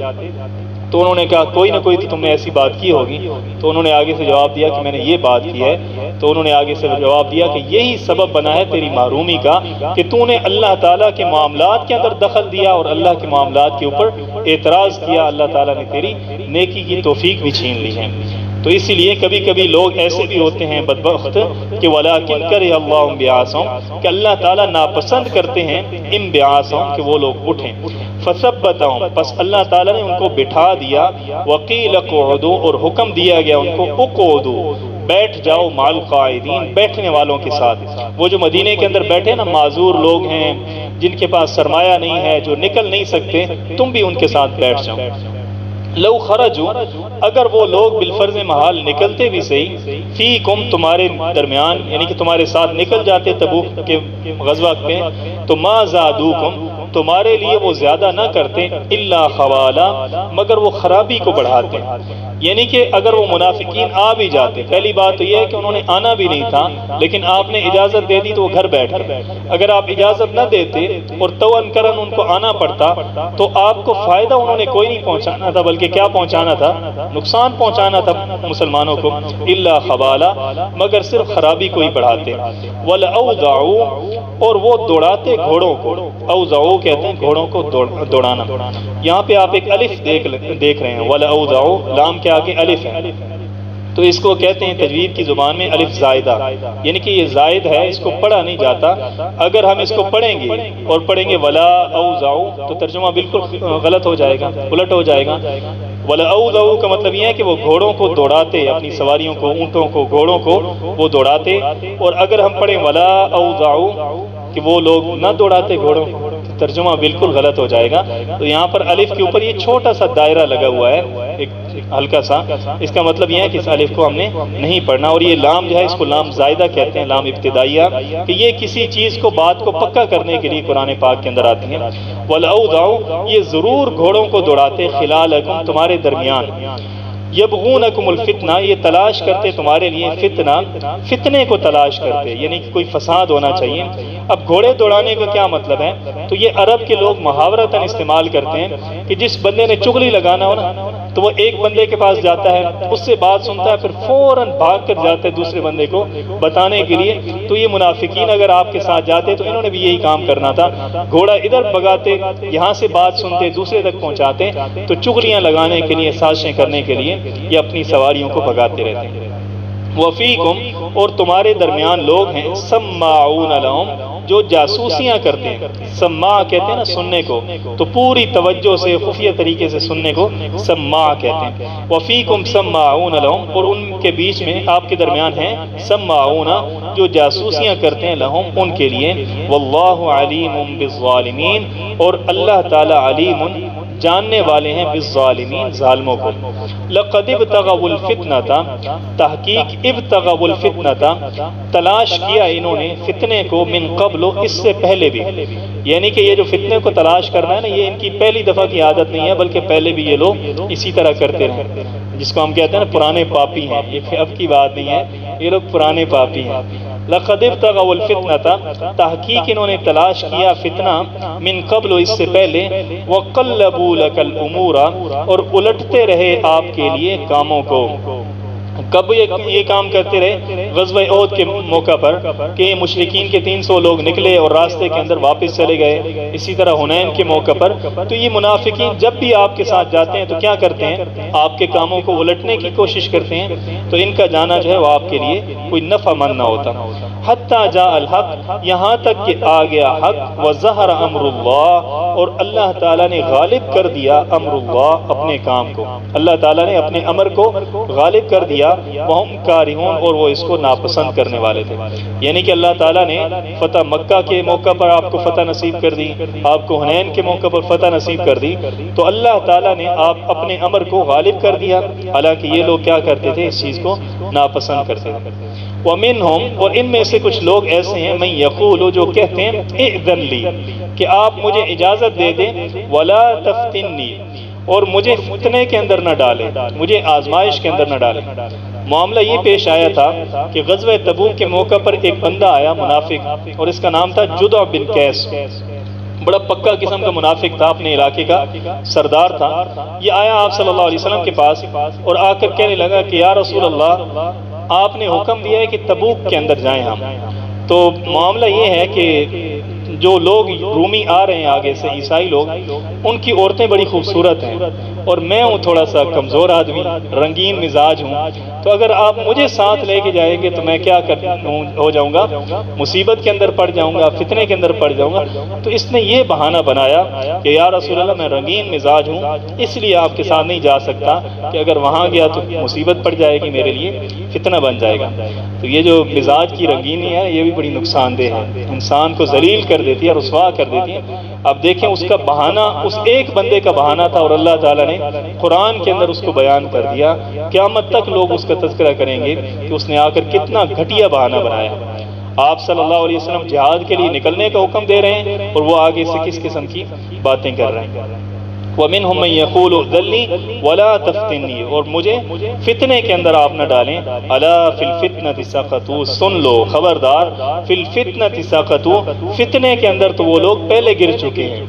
تو انہوں نے کہا کوئی نہ کوئی تو تم نے ایسی بات کی ہوگی. تو انہوں نے آگے سے جواب دیا کہ میں نے یہ بات کی ہے. تو انہوں نے آگے سے جواب دیا کہ یہی سبب بنا ہے تیری محرومی کا کہ تو نے اللہ تعالیٰ کے معاملات کے اندر دخل دیا اور اللہ کے معاملات کے اوپر اعتراض کیا. اللہ تعالیٰ نے تیری نیکی کی توفیق بھی چھین لی ہے. تو اسی لیے کبھی کبھی لوگ ایسے بھی ہوتے ہیں بدبخت کہ وَلَٰكِنْ كَرِهَ اللَّهُ انبعاثَهُمْ کہ اللہ تعالیٰ ناپسند کرتے ہیں انبعاثَهُمْ کہ وہ لوگ اٹھیں. فَثَبَّتَهُمْ پس اللہ تعالیٰ نے ان کو بٹھا دیا. وَقِيلَ اقْعُدُوا اور حکم دیا گیا ان کو اقعدوا بیٹھ جاؤ مع القاعدین بیٹھنے والوں کے ساتھ. وہ جو مدینے کے اندر بیٹھے نا معذور لوگ ہیں جن کے پاس سرمایہ نہیں ہے جو نکل نہیں سکتے تم بھی ان کے ساتھ بیٹھ جاؤ. لو خرجوا اگر وہ لوگ بالفرض محال نکلتے بھی صحیح فیکم تمہارے درمیان یعنی کہ تمہارے ساتھ نکل جاتے تبوک کے غزوہ پہ تو ما زادوکم تمہارے لیے وہ زیادہ نہ کرتے الا خوالا مگر وہ خرابی کو بڑھاتے. یعنی کہ اگر وہ منافقین آ بھی جاتے پہلی بات تو یہ ہے کہ انہوں نے آنا بھی نہیں تھا لیکن آپ نے اجازت دے دی تو وہ گھر بیٹھ گئے. اگر آپ اجازت نہ دیتے اور توان کرن ان کو آنا پڑتا تو آپ کو فائدہ انہوں نے کوئی نہیں پہنچانا تھا بلکہ کیا پہنچانا تھا نقصان پہنچانا تھا مسلمانوں کو. الا خوالا مگر صرف خرابی کو ہی بڑھاتے. وَلَأَوْضَعُوا اور وہ دوڑاتے گھوڑوں کو. اوضعوا کہتے ہیں گھوڑوں کو دوڑانا. یہاں پہ آپ ایک الف دیکھ رہے ہیں وَلَأَوْضَعُوا لام کے آگے الف ہے تو اس کو کہتے ہیں تجوید کی زبان میں الف زائدہ یعنی کہ یہ زائد ہے اس کو پڑھا نہیں جاتا. اگر ہم اس کو پڑھیں گے اور پڑھیں گے ولا اوزعوا تو ترجمہ بالکل غلط ہو جائے گا الٹ ہو جائے گا. ولا اوزعوا کا مطلب یہ ہے کہ وہ گھوڑوں کو دوڑاتے اپنی سواریوں کو اونٹوں کو گھوڑوں کو وہ دوڑاتے. اور اگر ہم پڑھیں ولا اوزعوا کہ وہ لوگ نہ دوڑاتے گھوڑوں کو ترجمہ بالکل غلط ہو جائے گا. تو یہاں پر الف کے اوپر یہ چھوٹا سا دائرہ لگا ہوا ہے ایک ہلکا سا. اس کا مطلب یہ ہے کہ اس الف کو ہم نے نہیں پڑھنا. اور یہ لام جو ہے اس کو لام زائدہ کہتے ہیں لام ابتدائیہ کہ یہ کسی چیز کو بات کو پکا کرنے کے لیے قرآن پاک کے اندر آتی ہیں. وَلَأَوْضَعُوا یہ ضرور گھوڑوں کو دوڑاتے خِلَالَكُمْ تمہارے درمیان. یبغونکم الفتنہ یہ تلاش کرتے تمہارے لیے فتنے کو تلاش کرتے یعنی کہ کوئی فساد ہونا چاہیے. اب گھوڑے دوڑانے کا کیا مطلب ہے تو یہ عرب کے لوگ محاورتاً استعمال کرتے ہیں کہ جس بندے نے چغلی لگانا ہو نا تو وہ ایک بندے کے پاس جاتا ہے اس سے بات سنتا ہے پھر فوراً بھاگ کر جاتا ہے دوسرے بندے کو بتانے کے لیے. تو یہ منافقین اگر آپ کے ساتھ جاتے تو انہوں نے بھی یہی کام کرنا تھا. گھوڑا ادھر بگاتے یہاں سے بات سنتے دوسرے تک پہنچاتے تو چغلیاں لگانے کے لیے سازشیں کرنے کے لیے یہ اپنی سواریوں کو بھگاتے رہتے ہیں. وَفِيكُمْ اور تمہارے درمیان لوگ ہیں سَمَّاعُونَ لَهُمْ جو جاسوسیاں کرتے ہیں. سماع کہتے ہیں نا سننے کو تو پوری توجہ سے خفیہ طریقے سے سننے کو سماع کہتے ہیں. وَفِيكُمْ سَمَّاعُونَ لَهُمْ اور ان کے بیچ میں آپ کے درمیان ہیں سماعون جو جاسوسیاں کرتے ہیں لہم ان کے لیے. وَاللَّهُ عَلِيمٌ بِالظَّالِمِينَ اور اللہ تعالی علیم جاننے والے ہیں بالظالمین ظالموں کو. لقد ابتغوا الفتنة تحقیق ابتغوا الفتنة تلاش کیا انہوں نے فتنے کو من قبل اس سے پہلے بھی. یعنی کہ یہ جو فتنے کو تلاش کرنا ہے نا یہ ان کی پہلی دفعہ کی عادت نہیں ہے بلکہ پہلے بھی یہ لوگ اسی طرح کرتے رہے جس کو ہم کہتے ہیں نا پرانے پاپی ہیں. یہ اب کی بات نہیں ہے یہ لوگ پرانے پاپی ہیں. لقد ابتغوا الفتنة تحقیق انہوں نے تلاش کیا فتنہ من قبل اس سے پہلے. وقلبوا لك الامور اور الٹتے رہے آپ کے لیے کاموں کو. کب یہ کام کرتے رہے غزوہ احد کے موقع پر کہ مشرکین کے 300 لوگ نکلے اور راستے کے اندر واپس چلے گئے. اسی طرح حنین کے موقع پر تو یہ منافقین جب بھی آپ کے ساتھ جاتے ہیں تو کیا کرتے ہیں آپ کے کاموں کو الٹنے کی کوشش کرتے ہیں. تو ان کا جانا جو ہے وہ آپ کے لیے کوئی نفع مند نہ ہوتا. حتی جاء الحق یہاں تک کہ آ گیا حق. وظہر امر اللہ اور اللہ تعالیٰ نے غالب کر دیا امر اللہ اپنے کام کو. اللہ تعالیٰ نے اپنے امر کو غالب کر دیا. وہم کارہون اور وہ اس کو ناپسند کرنے والے تھے. یعنی کہ اللہ تعالیٰ نے فتح مکہ کے موقع پر آپ کو فتح نصیب کر دی آپ کو حنین کے موقع پر فتح نصیب کر دی. تو اللہ تعالیٰ نے آپ اپنے امر کو غالب کر دیا حالانکہ یہ لوگ کیا کرتے تھے اس چیز کو ناپسند کرتے تھے. وَمِنْهُمْ اور ان میں سے کچھ لوگ ایسے ہیں مَن یقول جو کہتے ہیں اِذْن لی کہ آپ مجھے اجازت دے دیں. وَلَا تَفْتِنِّی اور مجھے فتنے کے اندر نہ ڈالے، مجھے آزمائش کے اندر نہ ڈالے۔ معاملہ یہ پیش آیا تھا کہ غزوہ تبوک کے موقع پر ایک بندہ آیا منافق، اور اس کا نام تھا جدع بن قیس، بڑا پکا قسم کا منافق تھا، اپنے علاقے کا سردار تھا۔ یہ آیا آپ صلی اللہ علیہ وسلم کے پاس اور آ کر کہنے لگا کہ یا رسول اللہ، آپ نے حکم دیا ہے کہ تبوک کے اندر جائیں ہم۔ تو معاملہ یہ ہے کہ جو لوگ رومی آ رہے ہیں آگے سے، عیسائی لوگ، ان کی عورتیں بڑی خوبصورت ہیں، اور میں ہوں تھوڑا سا کمزور آدمی، رنگین مزاج ہوں، تو اگر آپ مجھے ساتھ لے کے جائیں گے تو میں کیا ہو جاؤں گا، مصیبت کے اندر پڑ جاؤں گا، فتنے کے اندر پڑ جاؤں گا۔ تو اس نے یہ بہانہ بنایا کہ یا رسول اللہ، میں رنگین مزاج ہوں، اس لیے آپ کے ساتھ نہیں جا سکتا، کہ اگر وہاں گیا تو مصیبت پڑ جائے گی میرے لیے، فتنہ بن جائے گا۔ تو یہ جو مزاج کی رنگینی ہے، یہ بھی بڑی نقصان دہ ہے، انسان کو ذلیل کر دیتی ہے، رسوا کر دیتی ہے۔ اب دیکھیں اس کا بہانہ، اس ایک بندے کا بہانہ تھا، اور اللہ تعالیٰ نے قرآن کے اندر اس کو بیان کر دیا۔ قیامت تک لوگ اس کا تذکرہ کریں گے کہ اس نے آ کر کتنا گھٹیا بہانہ بنایا۔ آپ صلی اللہ علیہ وسلم جہاد کے لیے نکلنے کا حکم دے رہے ہیں، اور وہ آگے سے کس قسم کی باتیں کر رہے ہیں۔ وَمِنْهُمْ مَنْ يَقُولُ ذَلِّي وَلَا تَفْتِنِّي، اور مجھے فتنے کے اندر آپ نہ ڈالیں۔ أَلَا فِي الْفِتْنَةِ سَقَطُوا، سن لو خبردار، فِي الْفِتْنَةِ سَقَطُوا، فتنے کے اندر تو وہ لوگ پہلے گر چکے ہیں،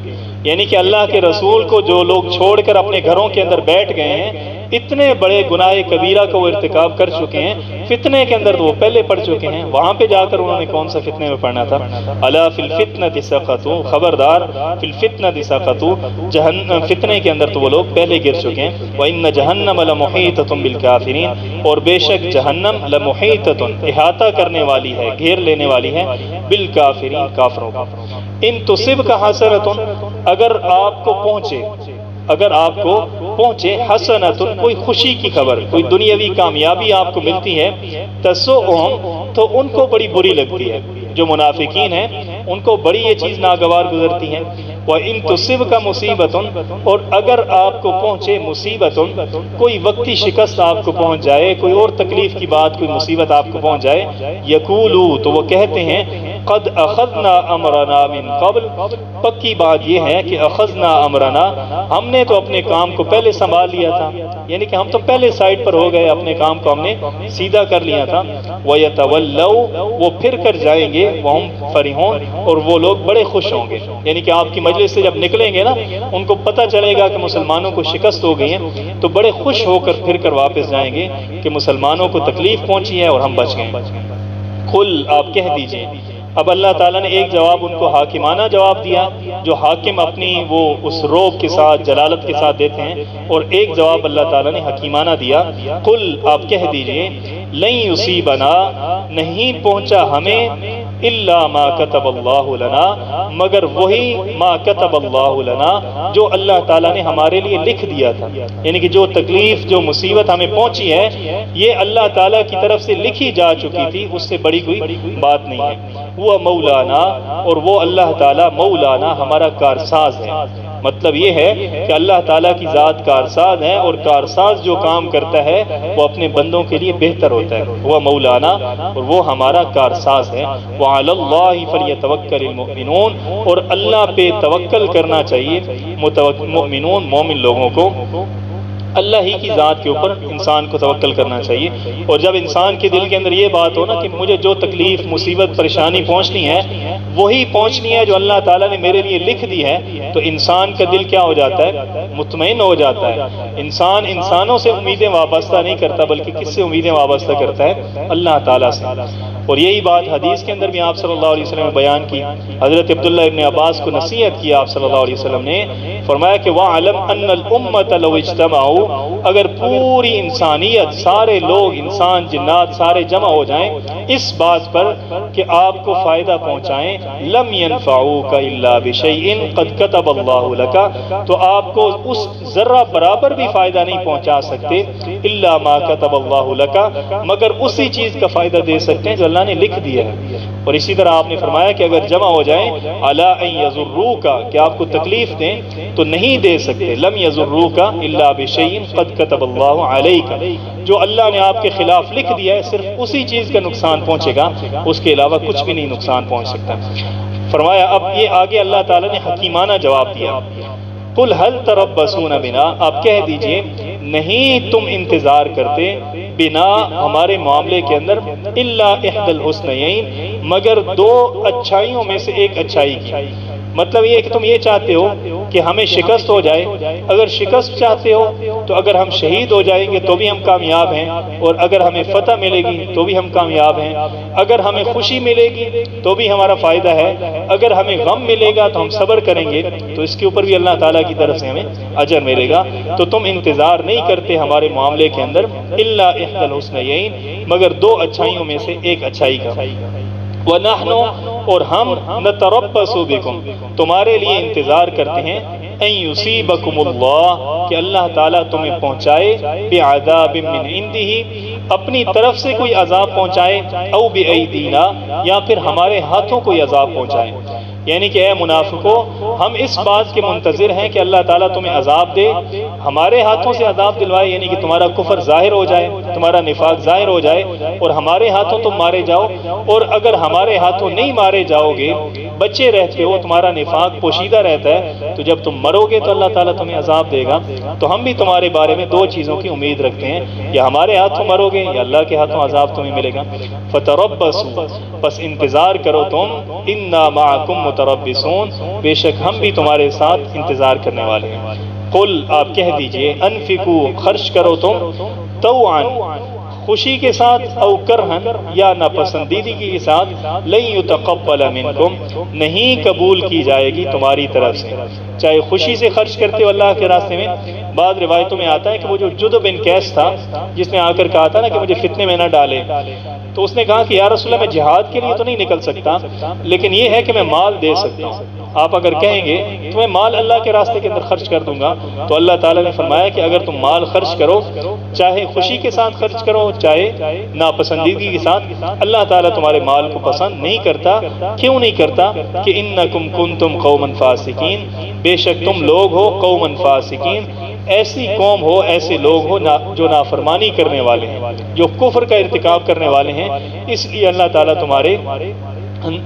یعنی کہ اللہ کے رسول کو جو لوگ چھوڑ کر اپنے گھروں کے اندر بیٹھ گئے ہیں، اتنے بڑے گناہ کبیرہ کو وہ ارتکاب کر چکے ہیں، فتنے کے اندر تو وہ پہلے پڑ چکے ہیں، وہاں پہ جا کر انہوں نے کون سا فتنے میں پڑنا تھا۔ الا فی الفتنۃ سقطوا، خبردار، فی الفتنۃ سقطوا، فتنے کے اندر تو وہ لوگ پہلے گر چکے ہیں۔ وان جہنم لمحیطۃ بالکافرین، اور بے شک جہنم لمحیطۃ، احاطہ کرنے والی ہے، گھیر لینے والی ہے، بالکافرین، کافروں کو۔ ان تصبک حسنۃ، اگر آپ کو پہنچے، اگر آپ کو پہنچے حسنۃ، کوئی خوشی کی خبر، کوئی دنیاوی کامیابی آپ کو ملتی ہے، تسؤہم، تو ان کو بڑی بری لگتی ہے، جو منافقین ہیں ان کو بڑی یہ چیز ناگوار گزرتی ہے۔ وَإِن تُصِبْكَ مُصِیبَةٌ، اور اگر آپ کو پہنچے مصیبت، کوئی وقتی شکست آپ کو پہنچ جائے، کوئی اور تکلیف کی بات، کوئی مصیبت آپ کو پہنچ جائے، یقولوا، تو وہ کہتے ہیں، قد اخذنا امرنا من قبل، پکی بات یہ ہے کہ اخذنا امرنا، ہم نے تو اپنے کام کو پہلے سنبھال لیا تھا، یعنی کہ ہم تو پہلے سائٹ پر ہو گئے، اپنے کام کو ہم نے سیدھا کر لیا تھا۔ وَيَتَوَلَّوْا، وہ پھر کر جائیں گے، وَهُمْ فَرِحُونَ، اور وہ لوگ بڑے خوش ہوں گے، یعنی کہ آپ کی مجلس سے جب نکلیں گے نا، ان کو پتہ چلے گا کہ مسلمانوں کو شکست ہو گئی ہے، تو بڑے خوش ہو کر پھر کر واپس جائیں گے کہ مسلمانوں کو تکلیف پہنچی ہے اور ہم بچ گئے۔ قل، آپ کہہ دیجئے۔ اب اللہ تعالیٰ نے ایک جواب ان کو حاکمانہ جواب دیا، جو حاکم اپنی وہ اس روب کے ساتھ، جلالت کے ساتھ دیتے ہیں، اور ایک جواب اللہ تعالیٰ نے حکیمانہ دیا۔ قل، آپ کہہ دیجئے، لن یصیبنا، نہیں پہنچا ہمیں، الا ما کتب اللہ لنا، مگر وہی ما کتب اللہ لنا، جو اللہ تعالیٰ نے ہمارے لیے لکھ دیا تھا، یعنی کہ جو تکلیف، جو مصیبت ہمیں پہنچی ہے، یہ اللہ تعالیٰ کی طرف سے لکھی جا چکی تھی، اس سے بڑی کوئی بات نہیں ہے۔ وہ مولانا، اور وہ اللہ تعالیٰ مولانا، ہمارا کارساز ہے۔ مطلب یہ ہے کہ اللہ تعالیٰ کی ذات کارساز ہے، اور کارساز جو کام کرتا ہے وہ اپنے بندوں کے لیے بہتر ہوتا ہے۔ وہ مولانا، اور وہ ہمارا کارساز ہے۔ وعلی اللہ فلیتوکل المؤمنون، اور اللہ پہ توکل کرنا چاہیے مؤمنون، مومن لوگوں کو۔ اللہ ہی کی ذات کے اوپر انسان کو توکل کرنا چاہیے، اور جب انسان کے دل کے اندر یہ بات ہو نا کہ مجھے جو تکلیف، مصیبت، پریشانی پہنچنی ہے وہی پہنچنی ہے جو اللہ تعالیٰ نے میرے لیے لکھ دی ہے، تو انسان کا دل کیا ہو جاتا ہے؟ مطمئن ہو جاتا ہے۔ انسان انسانوں سے امیدیں وابستہ نہیں کرتا، بلکہ کس سے امیدیں وابستہ کرتا ہے؟ اللہ تعالیٰ سے۔ اور یہی بات حدیث کے اندر بھی آپ صلی اللہ علیہ وسلم نے بیان کی۔ حضرت عبداللہ ابن عباس کو نصیحت کی آپ صلی اللہ علیہ وسلم نے، فرمایا کہ وَعَلَمْ أَنَّ الْأُمَّةَ لَوْ اجْتَمَعُوا، اگر پوری انسانیت، سارے لوگ، انسان، جنات، سارے جمع ہو جائیں اس بات پر کہ آپ کو فائدہ پہنچائیں، لَمْ يَنْفَعُوكَ إِلَّا بِشَيْءٍ قَدْ كَتَبَ اللَّهُ لَكَ، تو آپ کو اس ذرہ برابر بھی فائدہ نہیں پہنچا سکتے، إِلَّا مَا كَتَبَ اللَّهُ لَكَ، مگر اسی چیز کا فائدہ دے سکتے ہیں جو اللہ نے لکھ دیا ہے۔ اور اسی طرح آپ نے فرمایا کہ اگر جمع ہو جائیں، عَلَىٰ أَن يَضُرُّوكَ، کہ آپ کو تکلیف دیں تو نہیں دے سکتے، لَمْ يَضُرُّوكَ إِلَّا بِشَيْءٍ قَدْ كَتَبَ اللَّهُ عَلَيْكَ، جو اللہ نے آپ کے خلاف لکھ دیا ہے صرف اسی چیز کا نقصان پہنچے گا، اس کے علاوہ کچھ بھی نہیں نقصان پہنچ سکتا۔ فرمایا اب یہ آگے اللہ تعالیٰ نے حکیمانہ جواب دیا۔ قل هل تربصون بنا، آپ کہہ دیجئے نہیں تم انتظار کرتے بنا ہمارے معاملے کے اندر الا احد الحسنیین، مگر دو اچھائیوں میں سے ایک اچھائی کی۔ مطلب یہ کہ تم یہ چاہتے ہو کہ ہمیں شکست ہو جائے، اگر شکست چاہتے ہو تو اگر ہم شہید ہو جائیں گے تو بھی ہم کامیاب ہیں، اور اگر ہمیں فتح ملے گی تو بھی ہم کامیاب ہیں، اگر ہمیں خوشی ملے گی تو بھی ہمارا فائدہ ہے، اگر ہمیں غم ملے گا تو ہم صبر کریں گے تو اس کے اوپر بھی اللہ تعالیٰ کی طرف سے ہمیں اجر ملے گا۔ تو تم انتظار نہیں کرتے ہمارے معاملے کے اندر الا احد الحسنیین، مگر دو اچھائیوں میں سے ایک اچھائی کا۔ وَنَحْنُ، اور ہم نَتَرَبَّصُ بِكُمْ، تمہارے لیے انتظار کرتے ہیں اَن يُصِيبَكُمُ اللَّهُ، کہ اللہ تعالیٰ تمہیں پہنچائے بِعَذَابٍ مِّنْ عِنْدِهِ، اپنی طرف سے کوئی عذاب پہنچائے، او بِأَيْدِينَا، یا پھر ہمارے ہاتھوں کوئی عذاب پہنچائے۔ یعنی کہ اے منافقو، ہم اس بات کے منتظر ہیں کہ اللہ تعالیٰ تمہیں عذاب دے، ہمارے ہاتھوں سے عذاب دلوائے، یعنی کہ تمہارا کفر ظاہر ہو جائے، تمہارا نفاق ظاہر ہو جائے اور ہمارے ہاتھوں تم مارے جاؤ، اور اگر ہمارے ہاتھوں نہیں مارے جاؤ گے، بچے رہتے ہو، تمہارا نفاق پوشیدہ رہتا ہے، تو جب تم مرو گے تو اللہ تعالیٰ تمہیں عذاب دے گا۔ تو ہم بھی تمہارے بارے میں دو چیزوں کی امید رکھتے ہیں، یا ہمارے ہاتھوں مرو گے یا اللہ کے ہاتھوں عذاب تمہیں ملے گا۔ فتربصوا، پس انتظار کرو تم، انا معکم متربصون، بے شک ہم بھی تمہارے ساتھ انتظار کرنے والے ہیں۔ قل، آپ کہہ دیجئے، انفقوا، خرچ کرو تم، طوعا، خوشی کے ساتھ، او کرہن، یا ناپسندیدگی کے ساتھ، لن یتقبل منکم، نہیں قبول کی جائے گی تمہاری طرف سے۔ چاہے خوشی سے خرچ کرتے ہو اللہ کے راستے میں، بعض روایتوں میں آتا ہے کہ وہ جو جدب بن قیس تھا، جس نے آ کر کہا تھا نا کہ مجھے فتنے میں نہ ڈالے، تو اس نے کہا کہ یا رسول اللہ، میں جہاد کے لیے تو نہیں نکل سکتا، لیکن یہ ہے کہ میں مال دے سکتا ہوں۔ آپ اگر کہیں گے تو میں مال اللہ کے راستے کے اندر خرچ کر دوں گا، تو اللہ تعالیٰ نے فرمایا کہ اگر تم مال خرچ کرو، چاہے خوشی کے ساتھ خرچ کرو چاہے ناپسندیدگی کے ساتھ، اللہ تعالیٰ تمہارے مال کو پسند نہیں کرتا۔ کیوں نہیں کرتا؟ کہ انکم کنتم قوما فاسقین، بے شک تم لوگ ہو قوما فاسقین، ایسی قوم ہو، ایسے لوگ ہو جو نافرمانی کرنے والے ہیں، جو کفر کا ارتکاب کرنے والے ہیں، اس لیے اللہ تعالیٰ تمہارے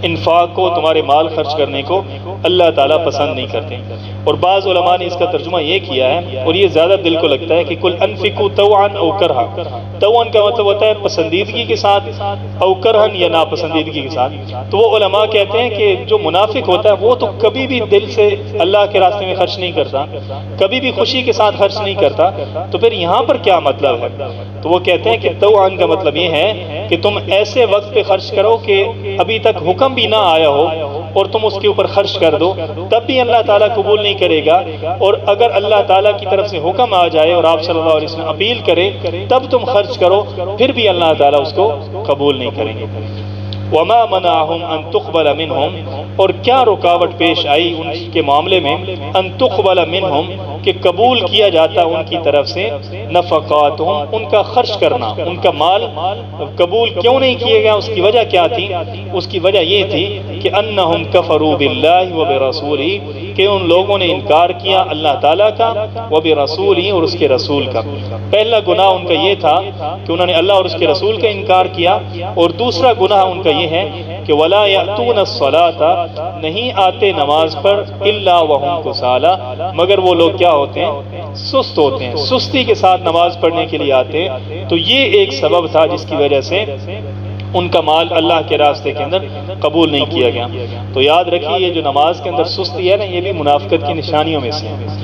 انفاق کو، تمہارے مال خرچ کرنے کو اللہ تعالیٰ پسند نہیں کرتے۔ اور بعض علماء نے اس کا ترجمہ یہ کیا ہے، اور یہ زیادہ دل کو لگتا ہے، کہ کل انفقوا طوعا او کرہا، طوعا کا مطلب ہوتا ہے پسندیدگی کے ساتھ، او کرہن، یا ناپسندیدگی کے ساتھ۔ تو وہ علماء کہتے ہیں کہ جو منافق ہوتا ہے وہ تو کبھی بھی دل سے اللہ کے راستے میں خرچ نہیں کرتا، کبھی بھی خوشی کے ساتھ خرچ نہیں کرتا، تو پھر یہاں پر کیا مطلب ہے؟ تو وہ کہتے ہیں کہ طوعا کا مطلب یہ ہے کہ تم ایسے وقت پہ خرچ کرو کہ ابھی تک حکم بھی نہ آیا ہو اور تم اس کے اوپر خرچ کر دو، تب بھی اللہ تعالیٰ قبول نہیں کرے گا، اور اگر اللہ تعالیٰ کی طرف سے حکم آ جائے اور آپ صلی اللہ علیہ وسلم اپیل کرے تب تم خرچ کرو، پھر بھی اللہ تعالیٰ اس کو قبول نہیں کریں گے۔ وما منعهم ان تقبل منهم، اور کیا رکاوٹ پیش آئی ان کے معاملے میں، ان تقبل منهم، کہ قبول کیا جاتا ان کی طرف سے، نفقاتهم، ان کا خرچ کرنا، ان کا مال قبول کیوں نہیں کیے گیا؟ اس کی وجہ کیا تھی؟ اس کی وجہ یہ تھی کہ انہم کفروا باللہ وبرسولہ، کہ ان لوگوں نے انکار کیا اللہ تعالیٰ کا، وبرسولہ، اور اس کے رسول کا۔ پہلا گناہ ان کا یہ تھا کہ انہوں نے اللہ اور اس کے رسول کا انکار کیا، اور دوسرا گناہ ان کا یہ ہے کہ ولا یأتون الصلاۃ، نہیں آتے نماز پر، الا وهم کسالى، مگر وہ لوگ کیا ہوتے ہیں؟ سست ہوتے ہیں، سستی کے ساتھ نماز پڑھنے کے لیے آتے ہیں۔ تو یہ ایک سبب تھا جس کی وجہ سے ان کا مال اللہ کے راستے کے اندر قبول نہیں کیا گیا۔ تو یاد رکھیے، یہ جو نماز کے اندر سستی ہے نا، یہ بھی منافقت کی نشانیوں میں سے ہے۔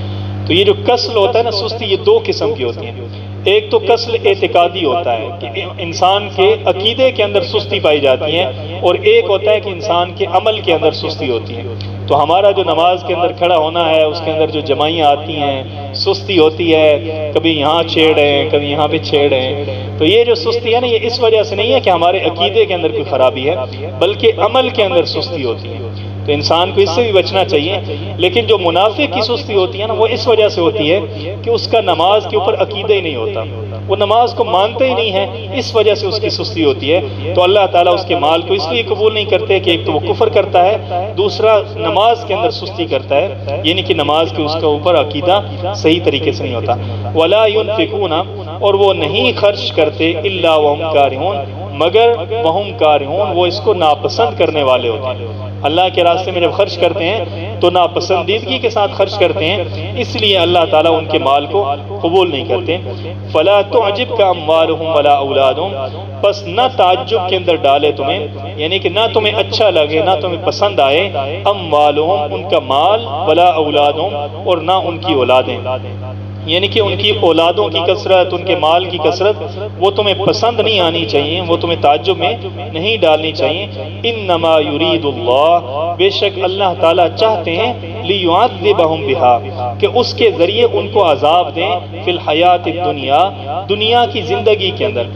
تو یہ جو کسل ہوتا ہے نا، سستی، یہ دو قسم کی ہوتی ہیں۔ ایک تو کسل اعتقادی ہوتا ہے کہ انسان کے عقیدے کے اندر سستی پائی جاتی ہے، اور ایک ہوتا ہے کہ انسان کے عمل کے اندر سستی ہوتی ہے۔ تو ہمارا جو نماز کے اندر کھڑا ہونا ہے، اس کے اندر جو جمائیاں آتی ہیں، سستی ہوتی ہے، کبھی یہاں چھیڑ رہے ہیں، کبھی یہاں پہ چھیڑ رہے ہیں، تو یہ جو سستی ہے نا، یہ اس وجہ سے نہیں ہے کہ ہمارے عقیدے کے اندر کوئی خرابی ہے، بلکہ عمل کے اندر سستی ہوتی ہے۔ تو انسان کو اس سے بھی بچنا چاہیے۔ لیکن جو منافق کی سستی ہوتی ہے نا، وہ اس وجہ سے ہوتی ہے کہ اس کا نماز کے اوپر عقیدہ ہی نہیں ہوتا، وہ نماز کو مانتا ہی نہیں ہے، اس وجہ سے اس کی سستی ہوتی ہے۔ تو اللہ تعالیٰ اس کے مال کو اس لیے قبول نہیں کرتے کہ ایک تو وہ کفر کرتا ہے، دوسرا نماز کے اندر سستی کرتا ہے، یعنی کہ نماز کے اس کے اوپر عقیدہ صحیح طریقے سے نہیں ہوتا۔ ولا ينفقون، اور وہ نہیں خرچ کرتے، الا وهم کارہون، مگر وهم کارہون، وہ اس کو ناپسند کرنے والے ہوتے ہیں۔ اللہ کے راستے میں جب خرچ کرتے ہیں تو ناپسندیدگی کے ساتھ خرچ کرتے ہیں، اس لیے اللہ تعالیٰ ان کے مال کو قبول نہیں کرتے۔ فَلَا تُعْجِبْكَ أَمْوَالُهُمْ وَلَا أَوْلَادُهُمْ، پس نہ تعجب کے اندر ڈالے تمہیں، یعنی کہ نہ تمہیں اچھا لگے، نہ تمہیں پسند آئے، اموالہم ان کا مال، ولا اولادہم اور نہ ان کی اولادیں، یعنی کہ ان کی اولادوں کی کثرت، ان کے مال کی کثرت وہ تمہیں پسند نہیں آنی چاہیے، وہ تمہیں تعجب میں نہیں ڈالنی چاہیے۔ انما یرید اللہ، بے شک اللہ تعالیٰ چاہتے ہیں، لیعذبہم بہا، کہ اس کے ذریعے ان کو عذاب دیں، فی الحیات الدنیا، دنیا کی زندگی کے اندر،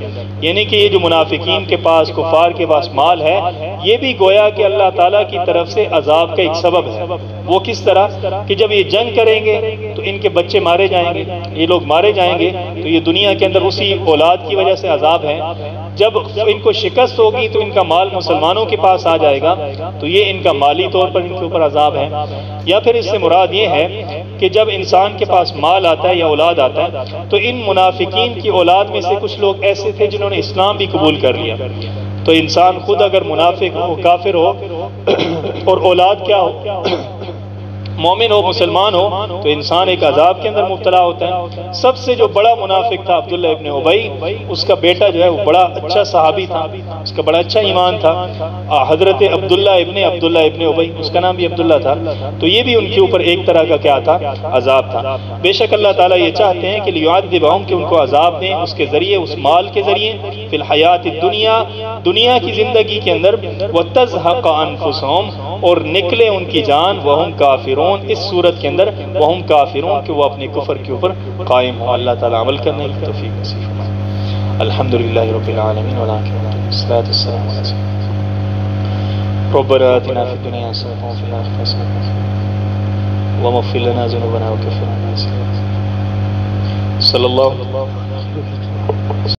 یعنی کہ یہ جو منافقین کے پاس، کفار کے پاس مال ہے، یہ بھی گویا کہ اللہ تعالیٰ کی طرف سے عذاب کا ایک سبب ہے۔ وہ کس طرح کہ جب یہ جنگ کریں گے تو ان کے بچے مارے جائیں گے، یہ لوگ مارے جائیں گے، تو یہ دنیا کے اندر اسی اولاد کی وجہ سے عذاب ہے۔ جب ان کو شکست ہوگی تو ان کا مال مسلمانوں کے پاس آ جائے گا، تو یہ ان کا مالی طور پر ان کے اوپر عذاب ہے۔ یا پھر اس سے مراد یہ ہے کہ جب انسان کے پاس مال آتا ہے یا اولاد آتا ہے، تو ان منافقین کی اولاد میں سے کچھ لوگ ایسے تھے جنہوں نے اسلام بھی قبول کر لیا۔ تو انسان خود اگر منافق ہو، کافر ہو، اور اولاد کیا ہو، مومن ہو، مسلمان ہو، تو انسان ایک عذاب کے اندر مبتلا ہوتا ہے۔ سب سے جو بڑا منافق تھا عبداللہ ابن ابی، اس کا بیٹا جو ہے وہ بڑا اچھا صحابی تھا، اس کا بڑا اچھا ایمان تھا، حضرت عبداللہ ابن ابی، اس کا نام بھی عبداللہ تھا۔ تو یہ بھی ان کے اوپر ایک طرح کا کیا تھا، عذاب تھا۔ بے شک اللہ تعالیٰ یہ چاہتے ہیں کہ لیعذبہم، کہ ان کو عذاب دیں اس کے ذریعے، اس مال کے ذریعے، فی الحیات الدنیا، دنیا کی زندگی کے اندر، وتزہق انفسہم، اور نکلے ان کی جان، وہم کافرون، اس صورت کے اندر وہم کافرون، کہ وہ اپنے کفر کے اوپر قائم ہو۔ اللہ تعالیٰ عمل کرنے کی توفیق نصیب فرمائے۔ الحمدللہ رب العالمین، والصلاۃ والسلام علی رسول اللہ۔ ربنا آتنا فی الدنیا حسنۃ وفی الآخرۃ حسنۃ اللهم اغفر لنا ذنوبنا وكفر عنا سيئاتنا صلی اللہ علیہ وسلم۔